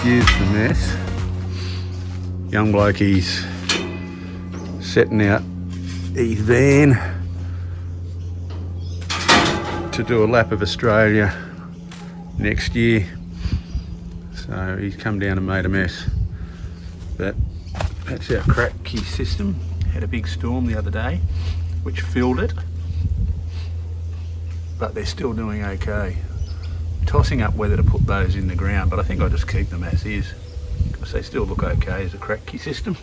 Excuse the mess. Young bloke, he's setting out his van to do a lap of Australia next year. So he's come down and made a mess. But that's our crack key system. Had a big storm the other day which filled it, but they're still doing okay. Tossing up whether to put those in the ground, but I think I'll just keep them as is because they still look okay as a crack key system.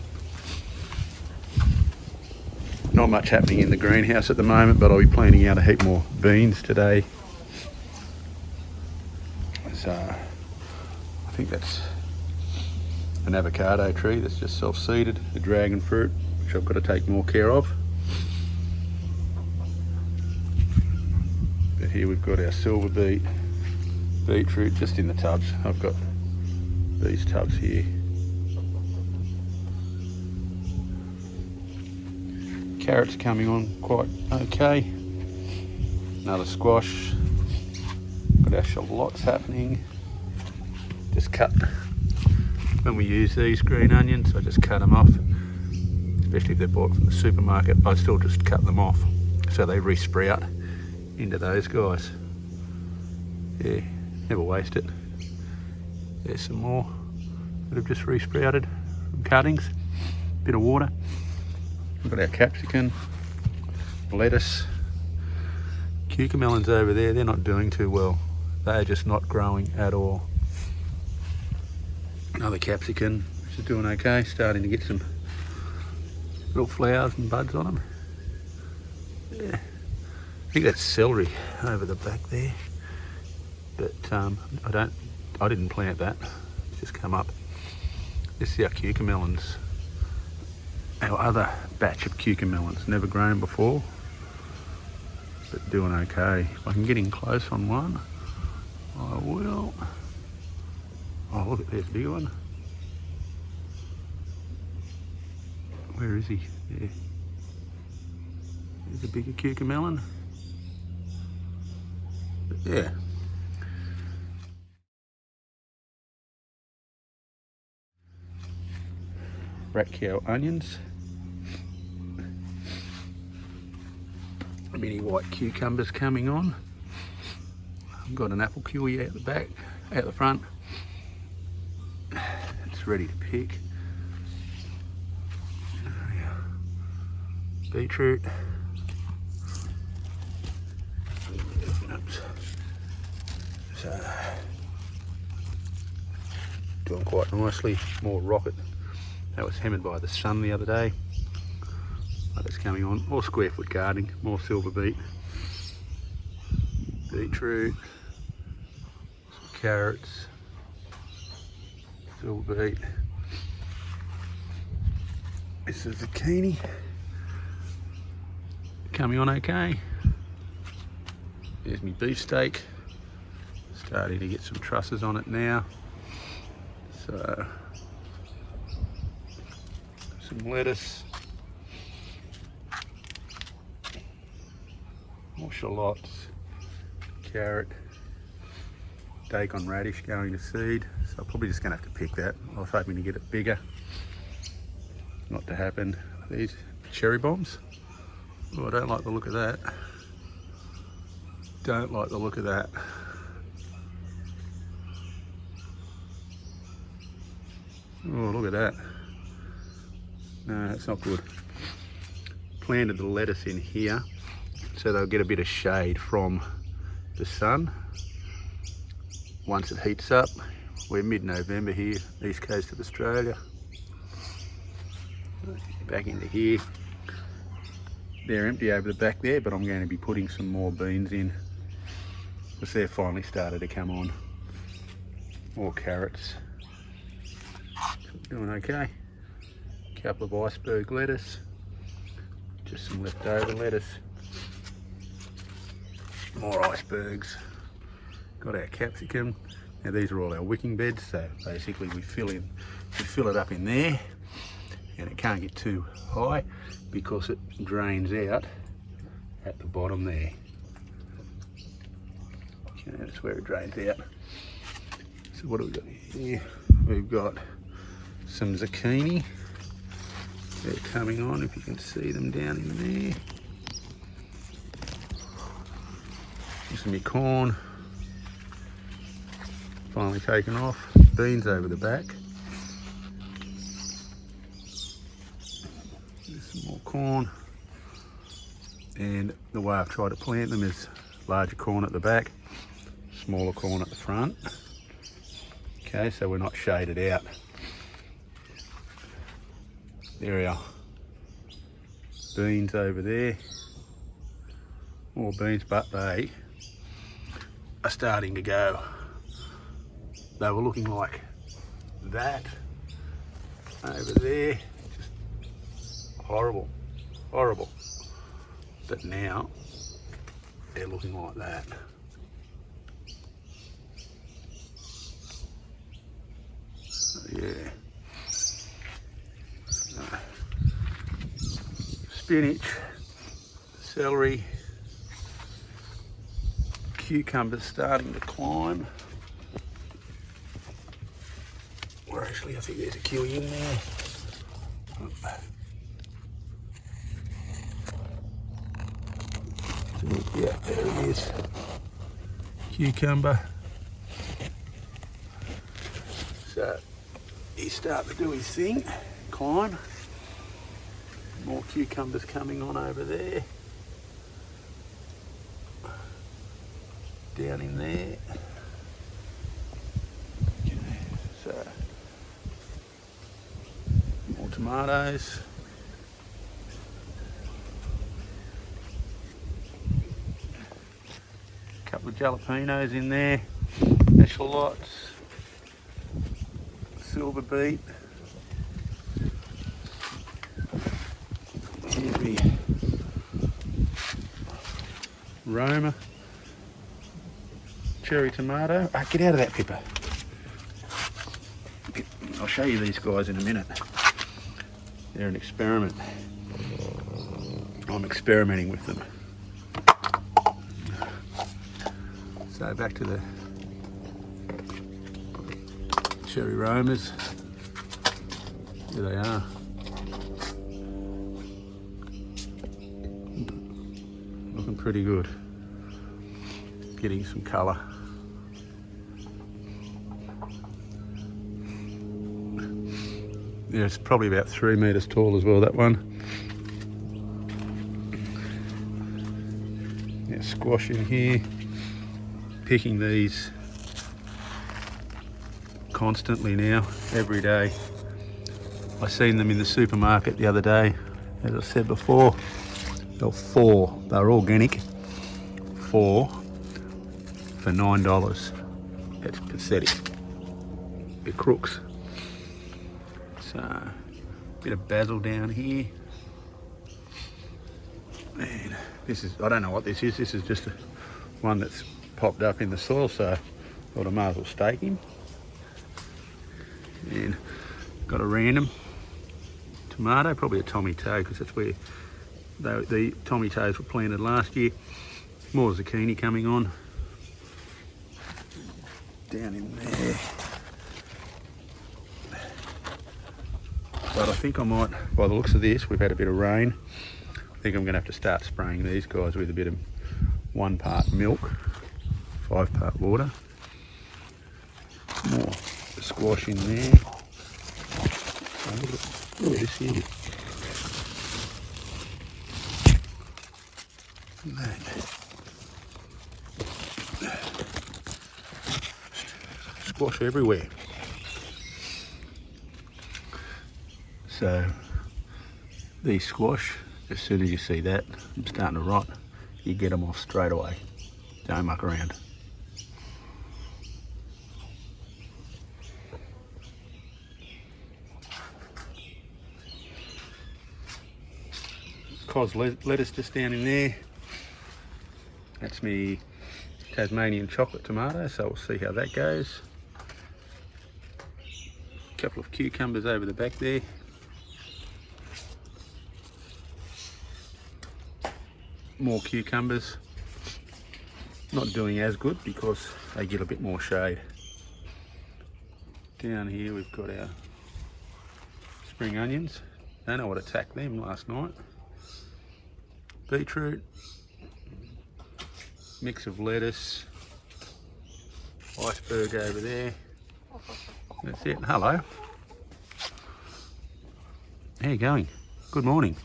Not much happening in the greenhouse at the moment, but I'll be planting out a heap more beans today. So I think that's an avocado tree that's just self-seeded, a dragon fruit, which I've got to take more care of. But here we've got our silver beetroot just in the tubs. I've got these tubs here. Carrots coming on quite okay. Another squash. Got our shallots happening. Just cut, when we use these green onions, I just cut them off. Especially if they're bought from the supermarket, I still just cut them off so they re-sprout into those guys. Yeah, never waste it. There's some more that have just re-sprouted from cuttings. Bit of water. We've got our capsicum, lettuce, cucamelons over there. They're not doing too well. They're just not growing at all. Another capsicum, which is doing okay. Starting to get some little flowers and buds on them. Yeah, I think that's celery over the back there. But I didn't plant that. It's just come up. This is our cucamelons. Our other batch of cucamelons, never grown before, but doing okay. If I can get in close on one, I will. Oh, look at this big one. Where is he? There. There's a bigger cucamelon. But yeah. Rat-cow onions. Mini white cucumbers coming on. I've got an apple kiwi out the back, out the front. It's ready to pick. Beetroot. Oops. So, doing quite nicely. More rocket. That was hammered by the sun the other day. But it's coming on. More square foot gardening, more silver beet. Beetroot, some carrots, silver beet. This is zucchini. Coming on okay. There's my beefsteak. Starting to get some trusses on it now. So, some lettuce. More shallots, carrot, daikon radish going to seed. So I'm probably just going to have to pick that. I was hoping to get it bigger. Not to happen. These cherry bombs. Oh, I don't like the look of that. Don't like the look of that. Oh, look at that. No, that's not good. Planted the lettuce in here so they'll get a bit of shade from the sun. Once it heats up, we're mid-November here, east coast of Australia. Back into here. They're empty over the back there, but I'm going to be putting some more beans in because they've finally started to come on. More carrots. Doing okay. Couple of iceberg lettuce. Just some leftover lettuce. More icebergs. Got our capsicum. Now these are all our wicking beds, so basically we fill it up in there, and it can't get too high because it drains out at the bottom there. Okay, that's where it drains out. So what do we got here? We've got some zucchini. They're coming on, if you can see them down in there. Some of my corn. Finally taken off. Beans over the back. There's some more corn. And the way I've tried to plant them is larger corn at the back, smaller corn at the front. Okay, so we're not shaded out. There we are. Beans over there. More beans, but they are starting to go. They were looking like that over there. Just horrible, horrible. But now they're looking like that. So, yeah. Spinach, celery, cucumbers starting to climb. Or actually, I think there's a kiwi in there. Yeah, there it is. Cucumber. So he's starting to do his thing, climb. More cucumbers coming on over there. Down in there. Okay, so more tomatoes. Couple of jalapenos in there, echalots, silver beet. Here's me Roma, cherry tomato. Ah, get out of that pepper. I'll show you these guys in a minute. They're an experiment. I'm experimenting with them. So back to the cherry Romas. Here they are. Looking pretty good. Getting some colour. Yeah, it's probably about 3 metres tall as well, that one. Yeah, squash in here. Picking these constantly now, every day. I seen them in the supermarket the other day. As I said before, they were four. They were organic. 4 for $9. That's pathetic. They're crooks. So, a bit of basil down here. And this is, I don't know what this is. This is just one that's popped up in the soil, so I thought I might as well stake him. And got a random tomato, probably a tomato, because that's where the tomatoes were planted last year. More zucchini coming on. Down in there. But I think I might, by the looks of this, we've had a bit of rain. I think I'm going to have to start spraying these guys with a bit of 1 part milk, 5 part water. More squash in there. Look at this here. Squash everywhere. So these squash, as soon as you see that I'm starting to rot, you get them off straight away. Don't muck around. Cos lettuce just down in there. That's me Tasmanian chocolate tomato, so we'll see how that goes. A couple of cucumbers over the back there. More cucumbers. Not doing as good because they get a bit more shade. Down here we've got our spring onions. Don't know what attacked them last night. Beetroot, mix of lettuce, iceberg over there. That's it. Hello. How you going? Good morning.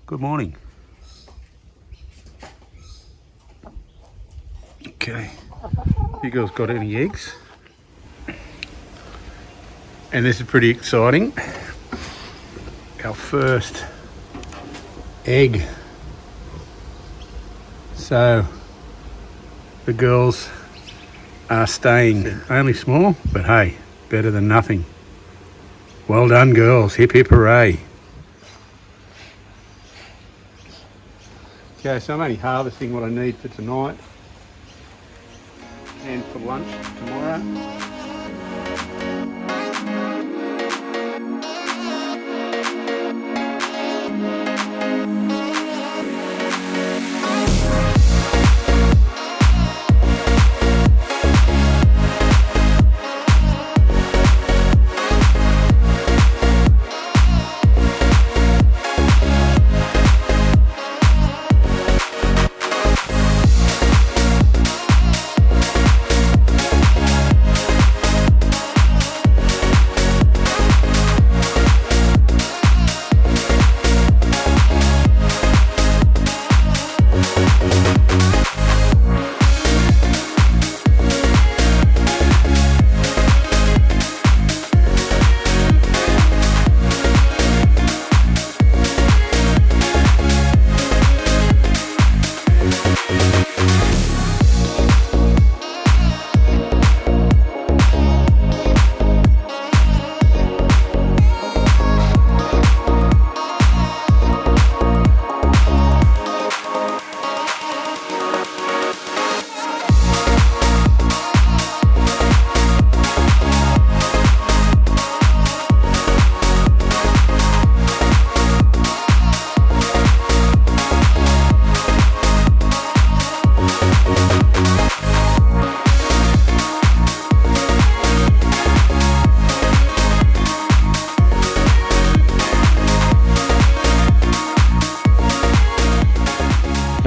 Good morning. Okay. You girls got any eggs? And this is pretty exciting. Our first egg. So the girls are staying. Only small, but hey, better than nothing. Well done, girls. Hip hip hooray. Okay, so I'm only harvesting what I need for tonight and for lunch tomorrow.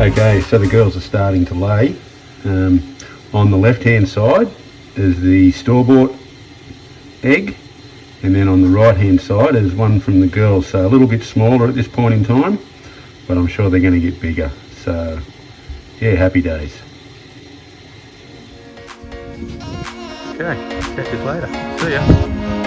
Okay, so the girls are starting to lay. On the left hand side is the store-bought egg, and then on the right hand side is one from the girls, so a little bit smaller at this point in time, but I'm sure they're going to get bigger. So yeah, happy days. Okay, catch you later. See ya.